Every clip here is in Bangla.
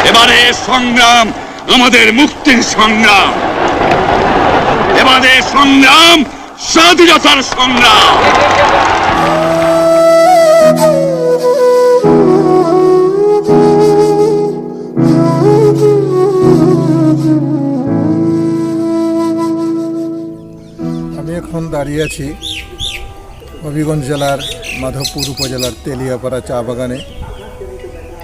এবারে সংগ্রাম আমাদের মুক্তির সংগ্রাম, এবারে সংগ্রাম স্বাধীনতার সংগ্রাম। আমি এখন দাঁড়িয়ে আছি হবিগঞ্জ জেলার মাধবপুর উপজেলার তেলিয়াপাড়া চা বাগানে।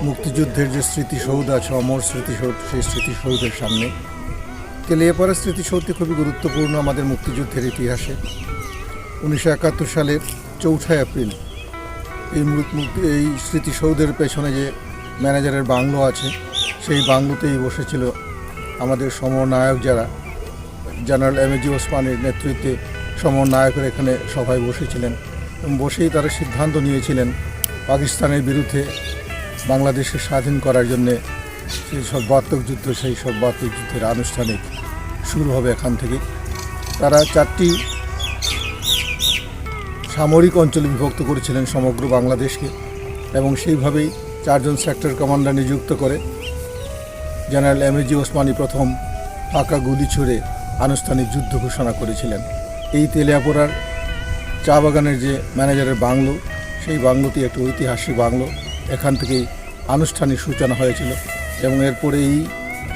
মুক্তিযুদ্ধের যে স্মৃতিসৌধ আছে, অমর স্মৃতিসৌধ, সেই স্মৃতিসৌধের সামনে। তেলিয়াপাড়া স্মৃতিসৌধটি খুবই গুরুত্বপূর্ণ আমাদের মুক্তিযুদ্ধের ইতিহাসে। 1971 সালের 4 এপ্রিল এই স্মৃতিসৌধের পেছনে যে ম্যানেজারের বাংলো আছে, সেই বাংলোতেই বসেছিল আমাদের সমরনায়ক যারা, জেনারেল এমএজি ওসমানীর নেতৃত্বে সমরনায়কের এখানে সভায় বসেছিলেন এবং বসেই তারা সিদ্ধান্ত নিয়েছিলেন পাকিস্তানের বিরুদ্ধে বাংলাদেশকে স্বাধীন করার জন্যে সেই সর্বাত্মক যুদ্ধ, সেই সর্বাত্মক যুদ্ধের আনুষ্ঠানিক শুরু হবে এখান থেকে। তারা 4টি সামরিক অঞ্চলে বিভক্ত করেছিলেন সমগ্র বাংলাদেশকে এবং সেইভাবেই 4 জন সেক্টর কমান্ডার নিযুক্ত করে জেনারেল এমএজি ওসমানী প্রথম ফাঁকা গুলি ছুড়ে আনুষ্ঠানিক যুদ্ধ ঘোষণা করেছিলেন। এই তেলিয়াপাড়ার চা বাগানের যে ম্যানেজারের বাংলো, সেই বাংলোটি একটি ঐতিহাসিক বাংলো। এখান থেকেই আনুষ্ঠানিক সূচনা হয়েছিল এবং এরপরে এই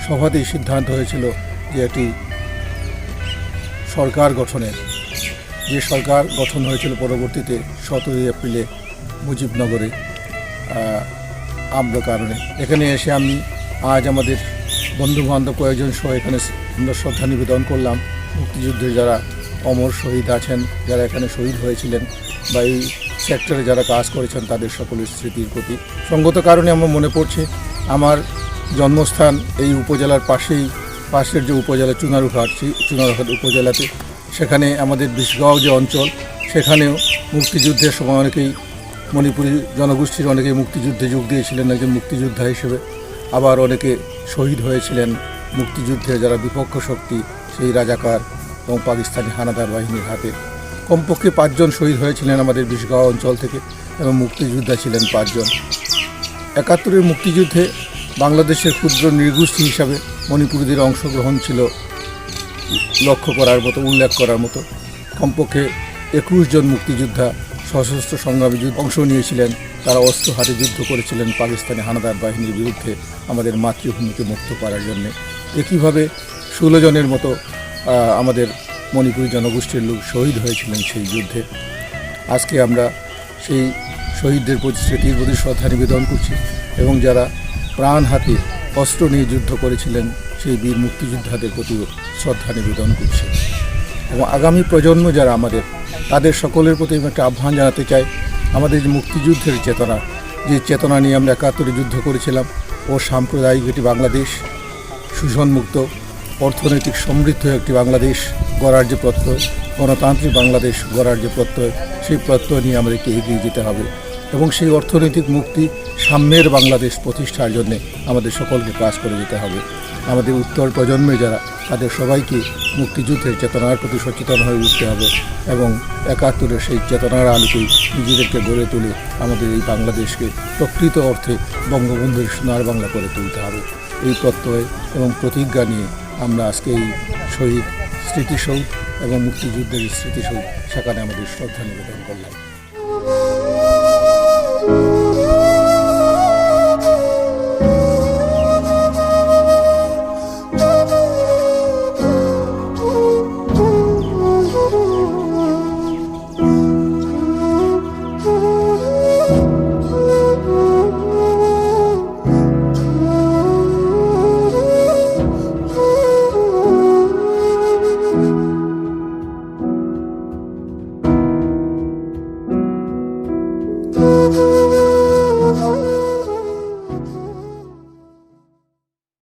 সভাতেই সিদ্ধান্ত হয়েছিল যে একটি সরকার গঠনের, যে সরকার গঠন হয়েছিল পরবর্তীতে 17 এপ্রিলে মুজিবনগরে আমরা কারণে। এখানে এসে আমি আজ আমাদের বন্ধুবান্ধব কয়েকজন সহ এখানে আমরা শ্রদ্ধা নিবেদন করলাম মুক্তিযুদ্ধের যারা অমর শহীদ আছেন, যারা এখানে শহীদ হয়েছিলেন বা এই সেক্টরে যারা কাজ করেছেন, তাদের সকলের স্মৃতির প্রতি। সঙ্গত কারণে আমার মনে পড়ছে আমার জন্মস্থান এই উপজেলার পাশের যে উপজেলা চুনারুঘাট, সেই চুনারুঘাট উপজেলাতে, সেখানে আমাদের বিশগাঁও যে অঞ্চল, সেখানেও মুক্তিযুদ্ধের সময় অনেকেই মণিপুরী জনগোষ্ঠীর অনেকেই মুক্তিযুদ্ধে যোগ দিয়েছিলেন একজন মুক্তিযোদ্ধা হিসেবে। আবার অনেকে শহীদ হয়েছিলেন মুক্তিযুদ্ধে যারা বিপক্ষ শক্তি, সেই রাজাকার এবং পাকিস্তানি হানাদার বাহিনীর হাতে। কমপক্ষে 5 জন শহীদ হয়েছিলেন আমাদের বিশগাঁও অঞ্চল থেকে এবং মুক্তিযোদ্ধা ছিলেন 5 জন। 71-এর মুক্তিযুদ্ধে বাংলাদেশের ক্ষুদ্র নৃগোষ্ঠী হিসাবে মণিপুরীদের অংশগ্রহণ ছিল লক্ষ্য করার মতো, উল্লেখ করার মতো। কমপক্ষে 21 জন মুক্তিযোদ্ধা সশস্ত্র সংগ্রামী যুদ্ধ অংশ নিয়েছিলেন। তারা অস্ত্র হাতে যুদ্ধ করেছিলেন পাকিস্তানি হানাদার বাহিনীর বিরুদ্ধে আমাদের মাতৃভূমিকে মুক্ত করার জন্যে। একইভাবে 16 জনের মতো আমাদের মণিপুরী জনগোষ্ঠীর লোক শহীদ হয়েছিলেন সেই যুদ্ধে। আজকে আমরা সেই শহীদদের প্রতি স্মৃতির প্রতি শ্রদ্ধা নিবেদন করছি এবং যারা প্রাণ হাতে অস্ত্র নিয়ে যুদ্ধ করেছিলেন সেই বীর মুক্তিযোদ্ধাদের প্রতিও শ্রদ্ধা নিবেদন করছি। এবং আগামী প্রজন্ম যারা আমাদের, তাদের সকলের প্রতি একটা আহ্বান জানাতে চাই, আমাদের যে মুক্তিযুদ্ধের চেতনা, যে চেতনা নিয়ে আমরা 71-এ যুদ্ধ করেছিলাম, ও সাম্প্রদায়িক একটি বাংলাদেশ, শোষণমুক্ত, অর্থনৈতিক সমৃদ্ধ একটি বাংলাদেশ গড়ার যে প্রত্যয়, গণতান্ত্রিক বাংলাদেশ গড়ার যে প্রত্যয়, সেই প্রত্যয় নিয়ে আমাদেরকে এগিয়ে যেতে হবে এবং সেই অর্থনৈতিক মুক্তি, সাম্যের বাংলাদেশ প্রতিষ্ঠার জন্যে আমাদের সকলকে কাজ করে যেতে হবে। আমাদের উত্তর প্রজন্মে যারা, তাদের সবাইকে মুক্তিযুদ্ধের চেতনার প্রতি সচেতন হয়ে উঠতে হবে এবং 71-এর সেই চেতনার আলোকেই নিজেদেরকে গড়ে তুলে আমাদের এই বাংলাদেশকে প্রকৃত অর্থে বঙ্গবন্ধুর সোনার বাংলা করে তুলতে হবে। এই প্রত্যয় এবং প্রতিজ্ঞা নিয়ে আমরা আজকে এই শহীদ স্মৃতিসৌধ এবং মুক্তিযুদ্ধের স্মৃতিসৌধ, সেখানে আমাদের শ্রদ্ধা নিবেদন করলাম।